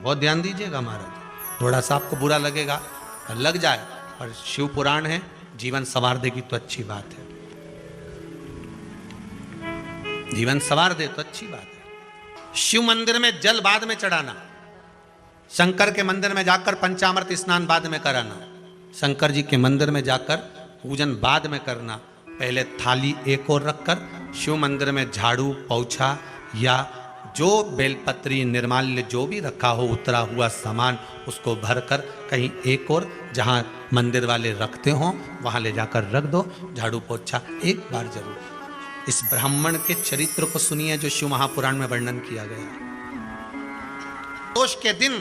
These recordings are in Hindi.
बहुत ध्यान दीजिएगा महाराज, थोड़ा सा आपको बुरा लगेगा तो लग जाए, पर शिव पुराण है, जीवन संवार देगी तो अच्छी बात है, जीवन संवार दे तो अच्छी बात है। शिव मंदिर में जल बाद में चढ़ाना, शंकर के मंदिर में जाकर पंचामृत स्नान बाद में कराना, शंकर जी के मंदिर में जाकर पूजन बाद में करना, पहले थाली एक और रखकर शिव मंदिर में झाड़ू पोछा या जो बेलपत्री निर्माल्य जो भी रखा हो उतरा हुआ सामान उसको भरकर कहीं एक और जहां मंदिर वाले रखते हो वहां ले जाकर रख दो, झाड़ू पोछा एक बार जरूर। इस ब्राह्मण के चरित्र को सुनिए जो शिव महापुराण में वर्णन किया गया। दोष के दिन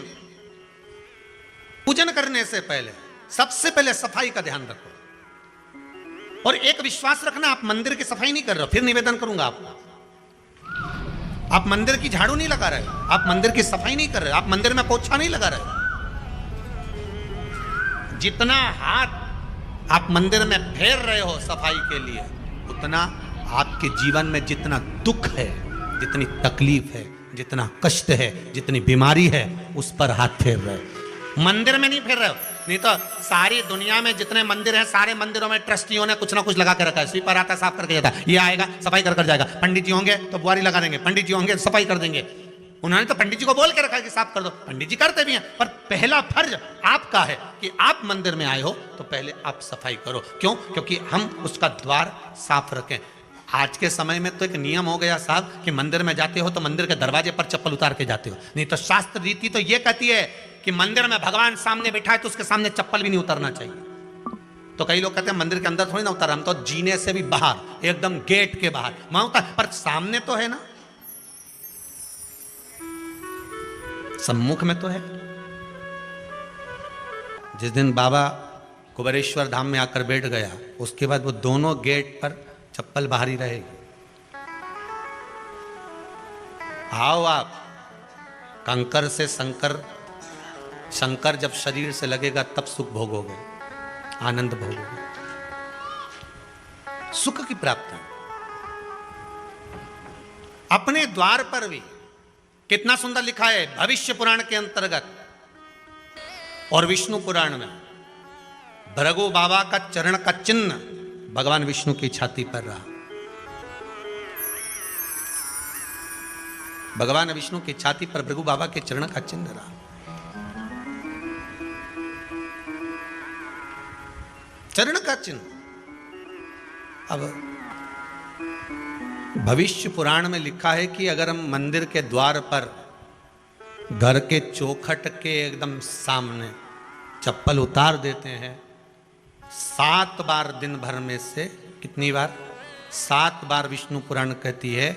पूजन करने से पहले सबसे पहले सफाई का ध्यान रखो, और एक विश्वास रखना, आप मंदिर की सफाई नहीं कर रहे हो, फिर निवेदन करूंगा आपको, आप मंदिर की झाड़ू नहीं लगा रहे, आप मंदिर की सफाई नहीं कर रहे, आप मंदिर में पोछा नहीं लगा रहे। जितना हाथ आप मंदिर में फेर रहे हो सफाई के लिए, उतना आपके जीवन में जितना दुख है, जितनी तकलीफ है, जितना कष्ट है, जितनी बीमारी है, उस पर हाथ फेर रहे हो, मंदिर में नहीं फेर रहे हो। नहीं तो सारी दुनिया में जितने मंदिर हैं, सारे मंदिरों में ट्रस्टियों ने कुछ ना कुछ लगा के रखा है, स्वीपर आता है साफ करके जाता है, ये आएगा सफाई कर जाएगा, पंडित जी होंगे तो बुआरी लगा देंगे, पंडित जी होंगे सफाई कर देंगे। उन्होंने तो पंडित जी को बोल के रखा है कि साफ कर दो, पंडित जी करते भी हैं, पर पहला फर्ज आपका है कि आप मंदिर में आए हो तो पहले आप सफाई करो। क्यों? क्योंकि हम उसका द्वार साफ रखें। आज के समय में तो एक नियम हो गया साहब कि मंदिर में जाते हो तो मंदिर के दरवाजे पर चप्पल उतार के जाते हो, नहीं तो शास्त्र रीति तो ये कहती है कि मंदिर में भगवान सामने बैठा है तो उसके सामने चप्पल भी नहीं उतारना चाहिए। तो कई लोग कहते हैं मंदिर के अंदर थोड़ी ना उतार, हम तो जीने से भी बाहर, एकदम गेट के बाहर वहां उतार, पर सामने तो है ना, सम्मुख में तो है। जिस दिन बाबा कुबेरेश्वर धाम में आकर बैठ गया उसके बाद वो दोनों गेट पर चप्पल बाहर ही रहेगी। आओ आप, कंकर से शंकर जब शरीर से लगेगा तब सुख भोगोगे, आनंद भोगोगे, सुख की प्राप्ति। अपने द्वार पर भी कितना सुंदर लिखा है भविष्य पुराण के अंतर्गत और विष्णु पुराण में, भृगु बाबा का चरण का चिन्ह भगवान विष्णु की छाती पर रहा। भगवान विष्णु की छाती पर भृगु बाबा के चरण का चिन्ह रहा। चरण का चिन्ह। अब भविष्य पुराण में लिखा है कि अगर हम मंदिर के द्वार पर घर के चौखट के एकदम सामने चप्पल उतार देते हैं 7 बार दिन भर में से, कितनी बार? 7 बार विष्णु पुराण कहती है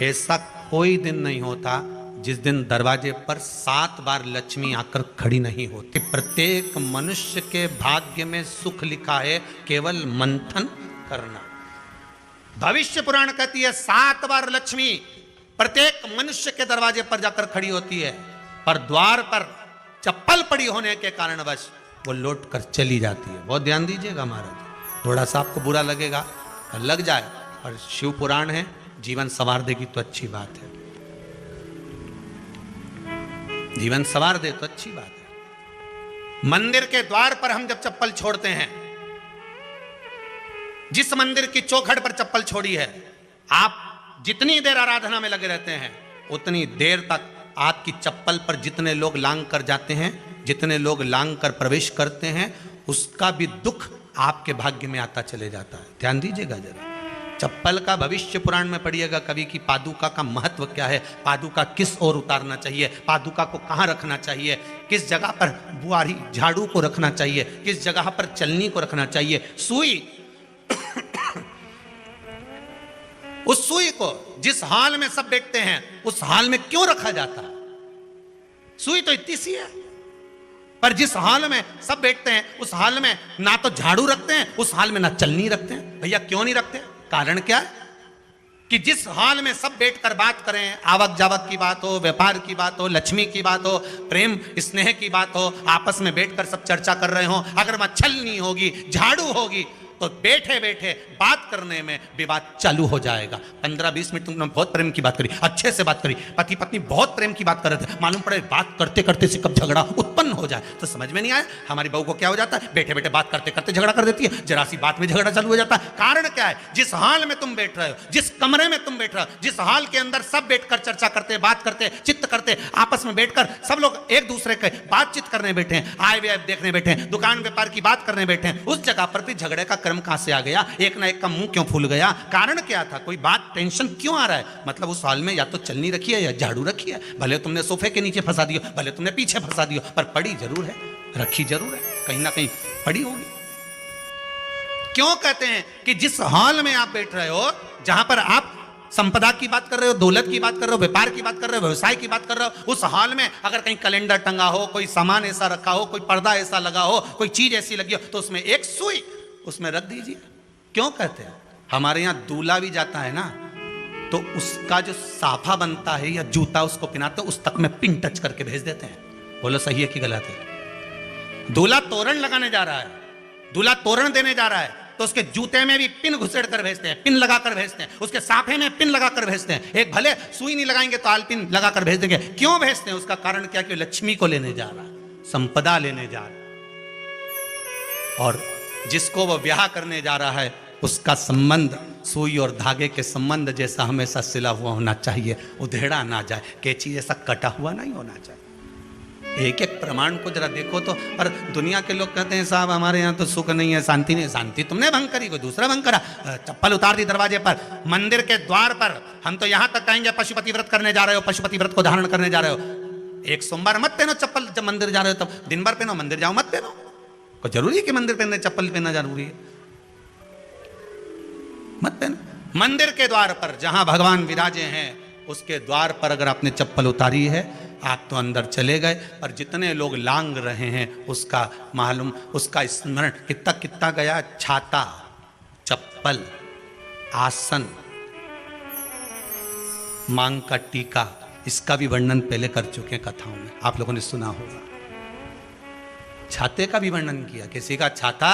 ऐसा कोई दिन नहीं होता जिस दिन दरवाजे पर 7 बार लक्ष्मी आकर खड़ी नहीं होती। प्रत्येक मनुष्य के भाग्य में सुख लिखा है, केवल मंथन करना। भविष्य पुराण कहती है 7 बार लक्ष्मी प्रत्येक मनुष्य के दरवाजे पर जाकर खड़ी होती है, पर द्वार पर चप्पल पड़ी होने के कारणवश वो लौट कर चली जाती है। बहुत ध्यान दीजिएगा महाराज, थोड़ा सा आपको बुरा लगेगा तो लग जाए, पर शिव पुराण है, जीवन संवार देगी तो अच्छी बात है, जीवन संवार दे तो अच्छी बात है। मंदिर के द्वार पर हम जब चप्पल छोड़ते हैं, जिस मंदिर की चौखट पर चप्पल छोड़ी है, आप जितनी देर आराधना में लगे रहते हैं उतनी देर तक आपकी चप्पल पर जितने लोग लांग कर जाते हैं, जितने लोग लांग कर प्रवेश करते हैं, उसका भी दुख आपके भाग्य में आता चले जाता है। ध्यान दीजिएगा जरा, चप्पल का भविष्य पुराण में पढ़िएगा कभी कि पादुका का महत्व क्या है, पादुका किस ओर उतारना चाहिए, पादुका को कहाँ रखना चाहिए, किस जगह पर बुआरी झाड़ू को रखना चाहिए, किस जगह पर चलनी को रखना चाहिए, सुई उस सुई को जिस हाल में सब बैठते हैं उस हाल में क्यों रखा जाता है? सुई तो इतनी सी है, पर जिस हाल में सब बैठते हैं उस हाल में ना तो झाड़ू रखते हैं, उस हाल में ना चलनी रखते हैं। भैया क्यों नहीं रखते? कारण क्या है कि जिस हाल में सब बैठकर बात करें, आवक जावक की बात हो, व्यापार की बात हो, लक्ष्मी की बात हो, प्रेम स्नेह की बात हो, आपस में बैठकर सब चर्चा कर रहे हो, अगर वहां छलनी होगी, झाड़ू होगी तो बैठे बैठे बात करने में विवाद चालू हो जाएगा। 15-20 मिनट तुमने बहुत प्रेम की बात करी, अच्छे से बात करी, पति पत्नी बहुत प्रेम की बात कर रहे थे, मालूम पड़े बात करते करते से कब झगड़ा उत्पन्न हो जाए तो समझ में नहीं आया। हमारी बहू को क्या हो जाता है, बैठे बैठे बात करते करते झगड़ा कर देती है, जरा सी बात में झगड़ा चालू हो जाता है। कारण क्या है, जिस हाल में तुम बैठ रहे हो, जिस कमरे में तुम बैठ रहे हो, जिस हाल के अंदर सब बैठकर चर्चा करते, बात करते, चित्त करते, आपस में बैठकर सब लोग एक दूसरे के बातचीत करने बैठे हैं, आय व्यय देखने बैठे हैं, दुकान व्यापार की बात करने बैठे हैं, उस जगह पर भी झगड़े का क्रम कहां से आ गया, एक ना एक का मुंह क्यों फूल गया, कारण क्या था, कोई बात टेंशन क्यों आ रहा है, मतलब उस हाल में या तो चलनी रखी है या झाड़ू रखी है, भले तुमने सोफे के नीचे फंसा दियो, भले तुमने पीछे फंसा दियो, पर पड़ी जरूर है, रखी जरूर है, कहीं ना कहीं पड़ी होगी। क्यों कहते हैं कि जिस हाल में आप बैठ रहे हो, जहां पर आप संपदा की बात कर रहे हो, दौलत की बात कर रहे हो, व्यापार की बात कर रहे हो, व्यवसाय की बात कर रहे हो, उस हाल में अगर कहीं कैलेंडर टंगा हो, कोई सामान ऐसा रखा हो, कोई पर्दा ऐसा लगा हो, कोई चीज ऐसी लगी हो, तो उसमें एक सुई उसमें रख दीजिए। क्यों कहते हैं, हमारे यहां दूल्हा भी जाता है ना, तो उसका जो साफा बनता है या जूता उसको पहनाते हैं, उस तक में पिन टच करके भेज देते हैं। बोलो सही है कि गलत है? दूल्हा तोरण लगाने जा रहा है, दूल्हा तोरण देने जा रहा है, तो उसके जूते में भी पिन घुसेड़ कर भेजते हैं, पिन लगा कर भेजते हैं, उसके साफे में पिन लगा कर भेजते हैं। एक भले सुई नहीं लगाएंगे तो आलपिन लगा कर भेज देंगे। क्यों भेजते हैं, उसका कारण क्या, कि लक्ष्मी को लेने जा रहा है, संपदा लेने जा रहा है, और जिसको वो ब्याह करने जा रहा है उसका संबंध सुई और धागे के संबंध जैसा हमेशा सिला हुआ होना चाहिए, उधेड़ा ना जाए, कैची जैसा कटा हुआ नहीं होना चाहिए। एक एक प्रमाण को जरा देखो तो। और दुनिया के लोग कहते हैं साहब हमारे यहाँ तो सुख नहीं है, शांति नहीं। शांति तुमने भंग करी, कोई दूसरा भंग करा। चप्पल उतार दी दरवाजे पर, मंदिर के द्वार पर। हम तो यहाँ तक कहेंगे पशुपति व्रत करने जा रहे हो, पशुपति व्रत को धारण करने जा रहे हो, एक सोमवार मत पहनो चप्पल, जब मंदिर जा रहे हो तब दिन भर पहनो, मंदिर जाओ मत पहनो। कोई जरूरी है कि मंदिर पहनने चप्पल पहनना जरूरी है? मत पहनो। मंदिर के द्वार पर जहां भगवान विराजे हैं उसके द्वार पर अगर आपने चप्पल उतारी है, आप तो अंदर चले गए, पर जितने लोग लांग रहे हैं उसका मालूम, उसका स्मरण कितना कितना गया। छाता, चप्पल, आसन, मांग का टीका, इसका भी वर्णन पहले कर चुके हैं कथाओं में, आप लोगों ने सुना होगा। छाते का भी वर्णन किया, किसी का छाता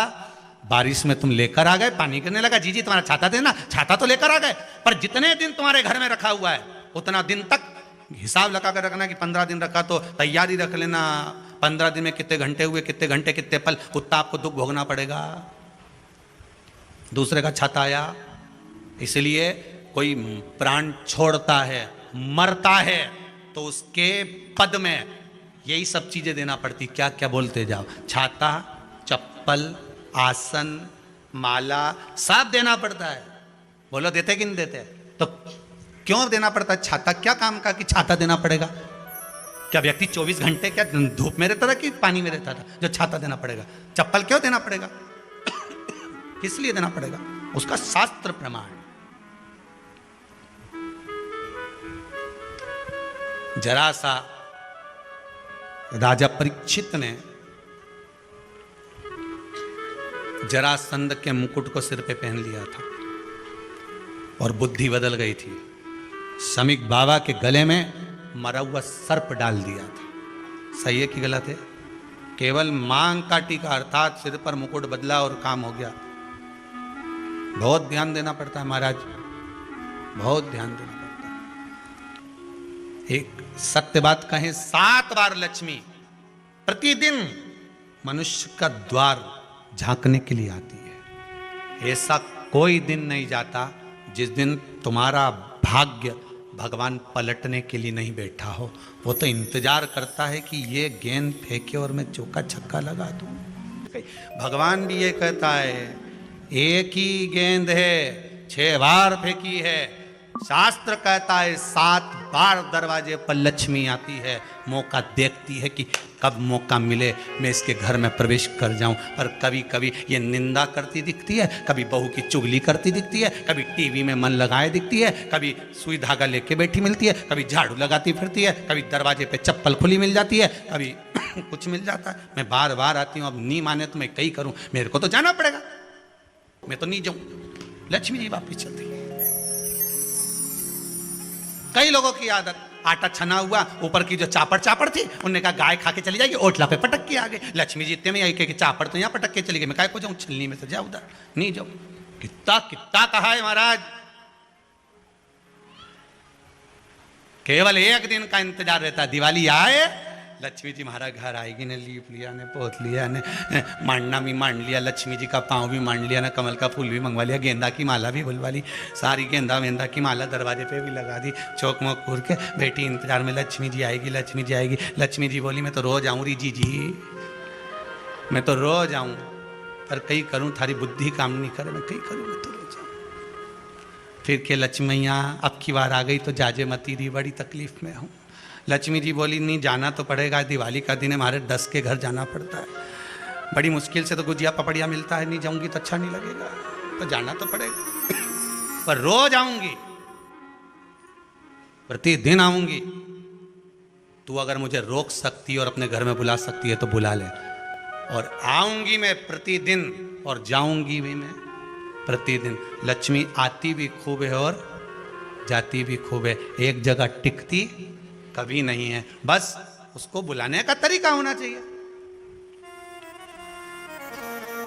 बारिश में तुम लेकर आ गए, पानी गिरने लगा, जी जी तुम्हारा छाता देना, छाता तो लेकर आ गए, पर जितने दिन तुम्हारे घर में रखा हुआ है उतना दिन तक हिसाब लगा कर रखना कि 15 दिन रखा तो तैयारी रख लेना, 15 दिन में कितने घंटे हुए, कितने घंटे कितने पल, उतना आपको दुख भोगना पड़ेगा। दूसरे का छाता आया, इसलिए कोई प्राण छोड़ता है, मरता है, तो उसके पद में यही सब चीजें देना पड़ती। क्या क्या बोलते जाओ, छाता, चप्पल, आसन, माला, सब देना पड़ता है। बोलो देते कि नहीं देते? तो क्यों देना पड़ता है? छाता क्या काम का कि छाता देना पड़ेगा? क्या व्यक्ति 24 घंटे क्या धूप में रहता था कि पानी में रहता था जो छाता देना पड़ेगा? चप्पल क्यों देना पड़ेगा? किस लिए देना पड़ेगा? उसका शास्त्र प्रमाण। जरा सा राजा परीक्षित ने जरासंध के मुकुट को सिर पे पहन लिया था और बुद्धि बदल गई थी। शमीक बाबा के गले में मरा हुआ सर्प डाल दिया था। सही है कि गलत है? केवल मांग का टीका अर्थात सिर पर मुकुट बदला और काम हो गया। बहुत ध्यान देना पड़ता है महाराज, बहुत ध्यान देना पड़ता है। एक सत्य बात कहें, 7 बार लक्ष्मी प्रतिदिन मनुष्य का द्वार झांकने के लिए आती है। ऐसा कोई दिन नहीं जाता जिस दिन तुम्हारा भाग्य भगवान पलटने के लिए नहीं बैठा हो। वो तो इंतजार करता है कि ये गेंद फेंके और मैं चौका छक्का लगा दूं। भगवान भी ये कहता है, एक ही गेंद है 6 बार फेंकी है। शास्त्र कहता है 7 बार दरवाजे पर लक्ष्मी आती है, मौका देखती है कि कब मौका मिले मैं इसके घर में प्रवेश कर जाऊं। और कभी कभी ये निंदा करती दिखती है, कभी बहू की चुगली करती दिखती है, कभी टीवी में मन लगाए दिखती है, कभी सुई धागा लेके बैठी मिलती है, कभी झाड़ू लगाती फिरती है, कभी दरवाजे पे चप्पल खुली मिल जाती है, कभी कुछ मिल जाता है। मैं बार बार आती हूँ, अब नहीं माने तो मैं कई करूँ, मेरे को तो जाना पड़ेगा, मैं तो नहीं जाऊं। लक्ष्मी जी वापिस चलती है। कई लोगों की आदत आटा छना हुआ, ऊपर की जो चापड़ चापड़ थी, उन्होंने कहा गाय खा के चली जाएगी, ओटला पे पटक के आ गए। लक्ष्मी जी इतने में आई कि चापड़ तो यहाँ पटक के चली गई, मैं काय को जाऊँ, छलनी में से जा उधर, नहीं जाऊँ। कितना कितना कहा है महाराज, केवल एक दिन का इंतजार रहता, दिवाली आए लक्ष्मी जी महाराज घर आएगी ने, लीप लिया ने, पोत लिया ने, मांडना भी मांड लिया, लक्ष्मी जी का पाँव भी मांड लिया ना, कमल का फूल भी मंगवा लिया, गेंदा की माला भी बुलवा ली, सारी गेंदा वेंदा की माला दरवाजे पे भी लगा दी, चौक मोक पूर के बेटी इंतजार में, लक्ष्मी जी आएगी, लक्ष्मी जी आएगी। लक्ष्मी जी बोली मैं तो रोज आऊँ री जी, मैं तो रोज आऊँ, पर कहीं करूँ थारी बुद्धि काम नहीं करे, मैं कहीं करूँ, मैं तो रोज आऊँ। फिर के लक्ष्मी मैया अब की बार आ गई तो जाजे मती दी, बड़ी तकलीफ में हूँ। लक्ष्मी जी बोली नहीं जाना तो पड़ेगा, दिवाली का दिन है, हमारे 10 के घर जाना पड़ता है, बड़ी मुश्किल से तो गुजिया पपड़िया मिलता है, नहीं जाऊंगी तो अच्छा नहीं लगेगा, तो जाना तो पड़ेगा, पर रोज आऊंगी, प्रतिदिन आऊंगी। तू अगर मुझे रोक सकती है और अपने घर में बुला सकती है तो बुला ले, और आऊंगी मैं प्रतिदिन और जाऊंगी भी मैं प्रतिदिन। लक्ष्मी आती भी खूब है और जाती भी खूब है, एक जगह टिकती कभी नहीं है, बस उसको बुलाने का तरीका होना चाहिए।